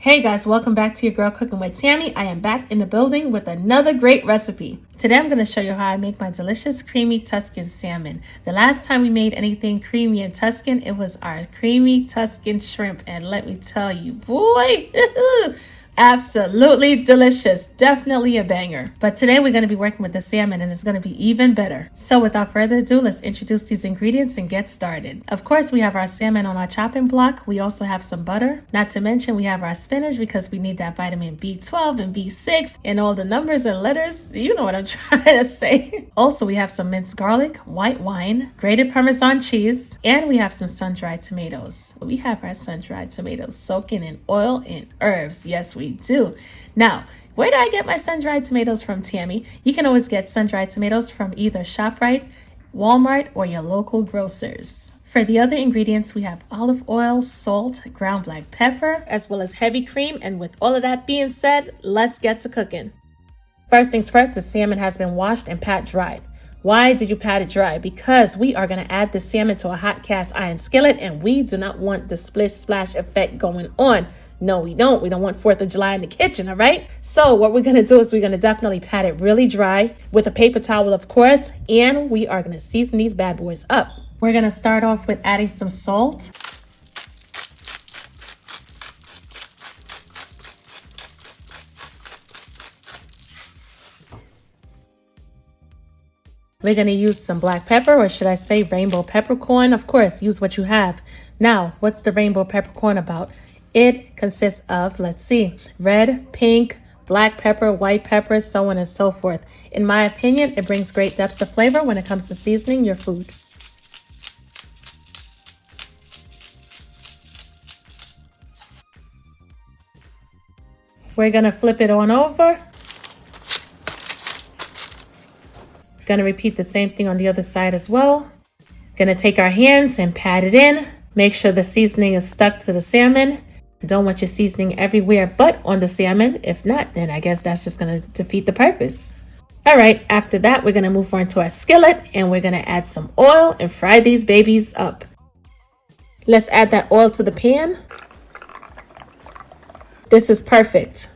Hey guys, welcome back to your girl cooking with Tammy. I am back in the building with another great recipe. Today I'm going to show you how I make my delicious creamy Tuscan salmon. The last time we made anything creamy and Tuscan, it was our creamy Tuscan shrimp. And let me tell you, boy, absolutely delicious. Definitely a banger. But today we're going to be working with the salmon and it's going to be even better. So without further ado, let's introduce these ingredients and get started. Of course, we have our salmon on our chopping block. We also have some butter. Not to mention we have our spinach because we need that vitamin B12 and B6 and all the numbers and letters. You know what I'm trying to say. Also, we have some minced garlic, white wine, grated Parmesan cheese, and we have some sun-dried tomatoes. We have our sun-dried tomatoes soaking in oil and herbs. Yes, we do. Now, where do I get my sun-dried tomatoes from, Tammy? You can always get sun-dried tomatoes from either ShopRite, Walmart, or your local grocers. For the other ingredients, we have olive oil, salt, ground black pepper, as well as heavy cream. And with all of that being said, let's get to cooking. First things first, the salmon has been washed and pat dried. Why did you pat it dry? Because we are going to add the salmon to a hot cast iron skillet and we do not want the splish splash effect going on. No, we don't. We don't want 4th of July in the kitchen, all right? So what we're going to do is we're going to definitely pat it really dry with a paper towel, of course, and we are going to season these bad boys up. We're going to start off with adding some salt. We're going to use some black pepper, or should I say rainbow peppercorn? Of course, use what you have. Now, what's the rainbow peppercorn about? It consists of, let's see, red, pink, black pepper, white pepper, so on and so forth. In my opinion, it brings great depths of flavor when it comes to seasoning your food. We're going to flip it on over. Going to repeat the same thing on the other side as well. Going to take our hands and pat it in. Make sure the seasoning is stuck to the salmon. Don't want your seasoning everywhere but on the salmon. If not, then I guess that's just going to defeat the purpose. All right, after that, we're going to move on to our skillet and we're going to add some oil and fry these babies up. Let's add that oil to the pan. This is perfect.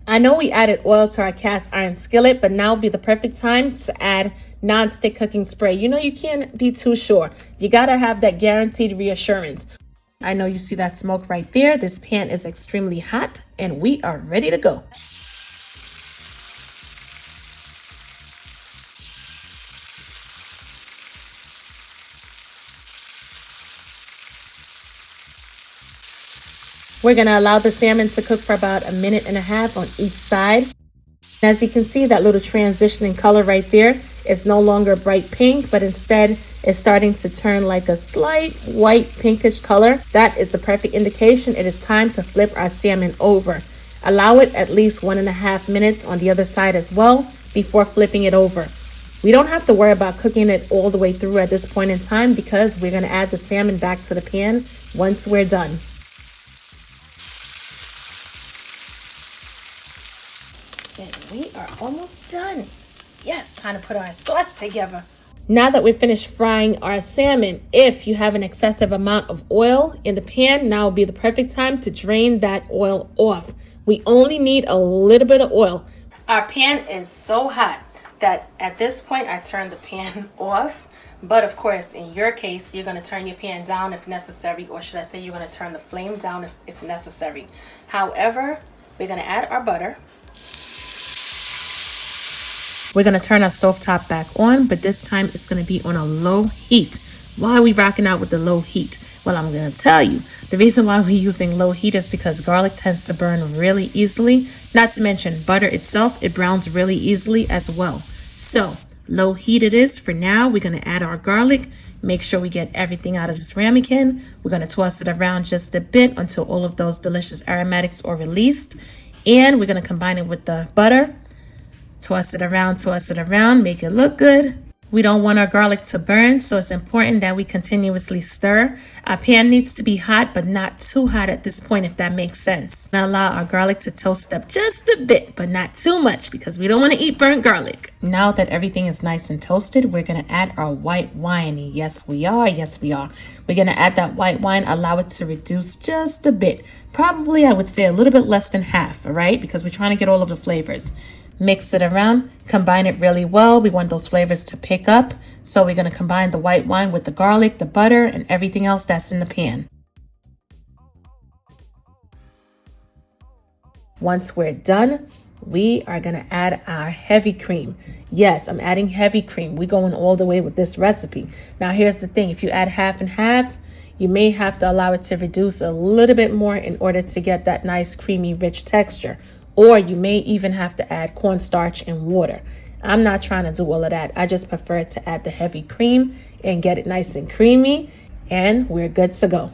I know we added oil to our cast iron skillet, but now would be the perfect time to add non-stick cooking spray. You know, you can't be too sure. You got to have that guaranteed reassurance. I know you see that smoke right there. This pan is extremely hot and we are ready to go. We're going to allow the salmon to cook for about 1.5 minutes on each side. As you can see, that little transition in color right there is no longer bright pink, but instead it's starting to turn like a slight white pinkish color. That is the perfect indication it is time to flip our salmon over. Allow it at least 1.5 minutes on the other side as well before flipping it over. We don't have to worry about cooking it all the way through at this point in time because we're going to add the salmon back to the pan once we're done. And we are almost done. Yes, time to put our sauce together. Now that we've finished frying our salmon, if you have an excessive amount of oil in the pan, now would be the perfect time to drain that oil off. We only need a little bit of oil. Our pan is so hot that at this point I turn the pan off. But of course, in your case, you're going to turn your pan down if necessary, or should I say you're going to turn the flame down if necessary. However, we're going to add our butter. We're going to turn our stovetop back on, but this time it's going to be on a low heat. Why are we rocking out with the low heat? Well, I'm going to tell you. The reason why we're using low heat is because garlic tends to burn really easily. Not to mention butter itself, it browns really easily as well. So, low heat it is for now. We're going to add our garlic. Make sure we get everything out of this ramekin. We're going to toss it around just a bit until all of those delicious aromatics are released. And we're going to combine it with the butter. Toss it around, make it look good. We don't want our garlic to burn, so it's important that we continuously stir. Our pan needs to be hot, but not too hot at this point, if that makes sense. Now allow our garlic to toast up just a bit, but not too much because we don't want to eat burnt garlic. Now that everything is nice and toasted, we're going to add our white wine. Yes, we are. Yes, we are. We're going to add that white wine, allow it to reduce just a bit. Probably, I would say a little bit less than half, all right? Because we're trying to get all of the flavors. Mix it around, combine it really well. We want those flavors to pick up. So we're going to combine the white wine with the garlic, the butter, and everything else that's in the pan. Once we're done, we are going to add our heavy cream. Yes, I'm adding heavy cream. We're going all the way with this recipe. Now, here's the thing. If you add half and half, you may have to allow it to reduce a little bit more in order to get that nice, creamy, rich texture. Or you may even have to add cornstarch and water. I'm not trying to do all of that. I just prefer to add the heavy cream and get it nice and creamy, and we're good to go.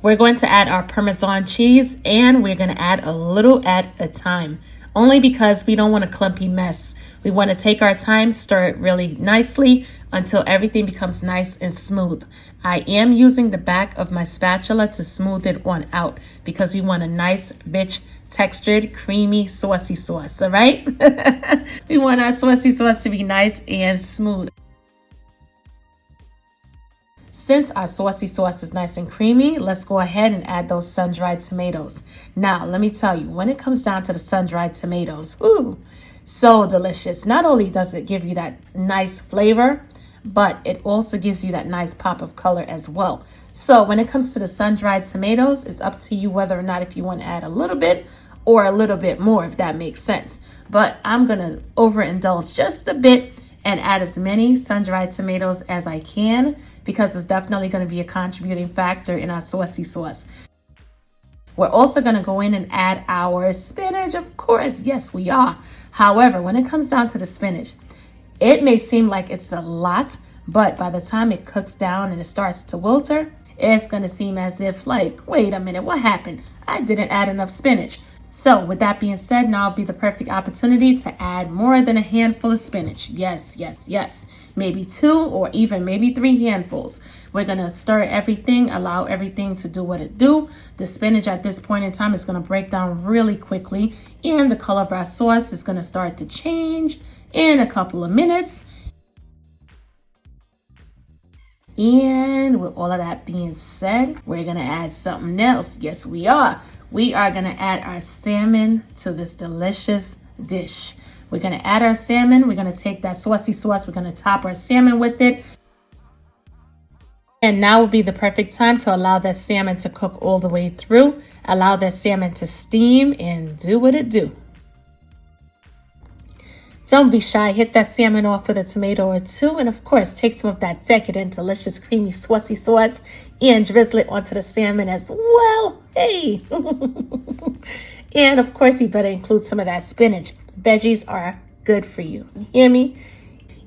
We're going to add our Parmesan cheese, and we're going to add a little at a time, only because we don't want a clumpy mess. We want to take our time, stir it really nicely until everything becomes nice and smooth. I am using the back of my spatula to smooth it on out because we want a nice, rich, textured, creamy, saucy sauce, all right? We want our saucy sauce to be nice and smooth. Since our saucy sauce is nice and creamy, let's go ahead and add those sun-dried tomatoes. Now, let me tell you, when it comes down to the sun-dried tomatoes, ooh, so delicious. Not only does it give you that nice flavor, but it also gives you that nice pop of color as well. So when it comes to the sun-dried tomatoes, it's up to you whether or not if you want to add a little bit or a little bit more, if that makes sense. But I'm going to overindulge just a bit and add as many sun-dried tomatoes as I can because it's definitely going to be a contributing factor in our saucy sauce. We're also going to go in and add our spinach, of course. Yes, we are. However, when it comes down to the spinach, it may seem like it's a lot, but by the time it cooks down and it starts to wilter, it's going to seem as if like, wait a minute, what happened? I didn't add enough spinach. So with that being said, now would be the perfect opportunity to add more than a handful of spinach. Yes, yes, yes. Maybe 2 or even maybe 3 handfuls. We're going to stir everything, allow everything to do what it do. The spinach at this point in time is going to break down really quickly, and the color of our sauce is going to start to change in a couple of minutes. And with all of that being said, we're going to add something else. Yes, we are. We are going to add our salmon to this delicious dish. We're going to add our salmon. We're going to take that saucy sauce. We're going to top our salmon with it. And now would be the perfect time to allow that salmon to cook all the way through. Allow that salmon to steam and do what it do. Don't be shy. Hit that salmon off with a tomato or 2. And of course, take some of that decadent, delicious, creamy, saucy sauce and drizzle it onto the salmon as well. Hey. And of course, you better include some of that spinach. Veggies are good for you. You hear me?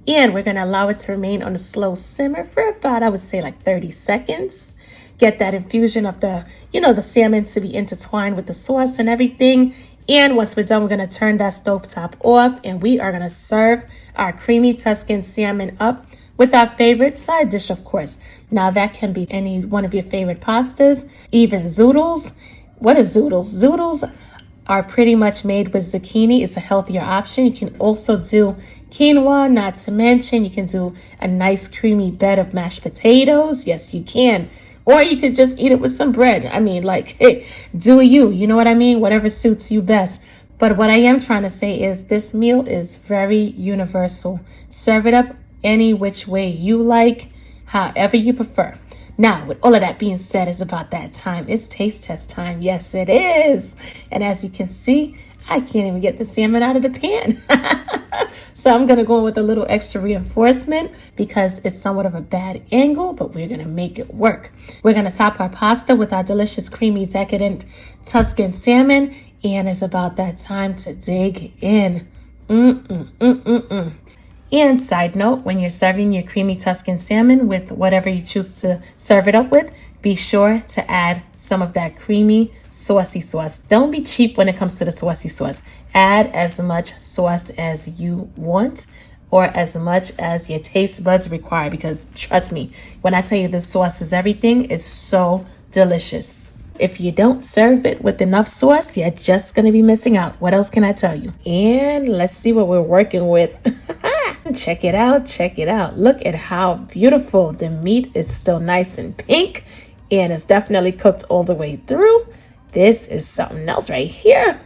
And we're going to allow it to remain on a slow simmer for about, I would say, like 30 seconds. Get that infusion of the salmon to be intertwined with the sauce and everything. And once we're done, we're going to turn that stovetop off and we are going to serve our creamy Tuscan salmon up with our favorite side dish, of course. Now, that can be any one of your favorite pastas, even zoodles. What is zoodles? Zoodles are pretty much made with zucchini. It's a healthier option. You can also do quinoa, not to mention you can do a nice creamy bed of mashed potatoes. Yes, you can. Or you could just eat it with some bread. I mean, like, hey, do you know what I mean? Whatever suits you best. But what I am trying to say is this meal is very universal. Serve it up any which way you like, however you prefer. Now, with all of that being said, it's about that time. It's taste test time. Yes, it is. And as you can see, I can't even get the salmon out of the pan. So I'm going to go in with a little extra reinforcement because it's somewhat of a bad angle, but we're going to make it work. We're going to top our pasta with our delicious, creamy, decadent Tuscan salmon. And it's about that time to dig in. And side note, when you're serving your creamy Tuscan salmon with whatever you choose to serve it up with, be sure to add some of that creamy saucy sauce. Don't be cheap when it comes to the saucy sauce. Add as much sauce as you want or as much as your taste buds require, because trust me, when I tell you this sauce is everything, it's so delicious. If you don't serve it with enough sauce, you're just going to be missing out. What else can I tell you? And let's see what we're working with. Check it out. Check it out. Look at how beautiful. The meat is still nice and pink, and it's definitely cooked all the way through. This is something else right here.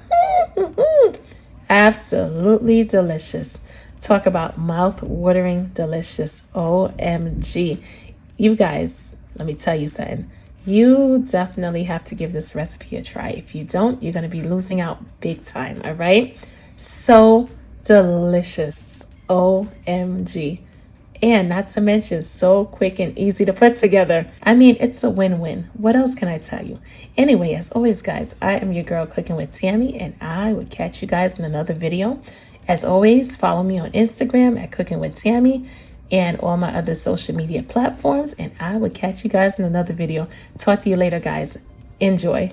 Absolutely delicious. Talk about mouth-watering delicious. OMG. You guys, let me tell you something. You definitely have to give this recipe a try. If you don't, you're going to be losing out big time, all right? So delicious. OMG. And not to mention, so quick and easy to put together. I mean, it's a win-win. What else can I tell you? Anyway, as always, guys, I am your girl Cooking with Tammy, and I will catch you guys in another video. As always, follow me on Instagram at Cooking with Tammy and all my other social media platforms, and I will catch you guys in another video. Talk to you later, guys. Enjoy.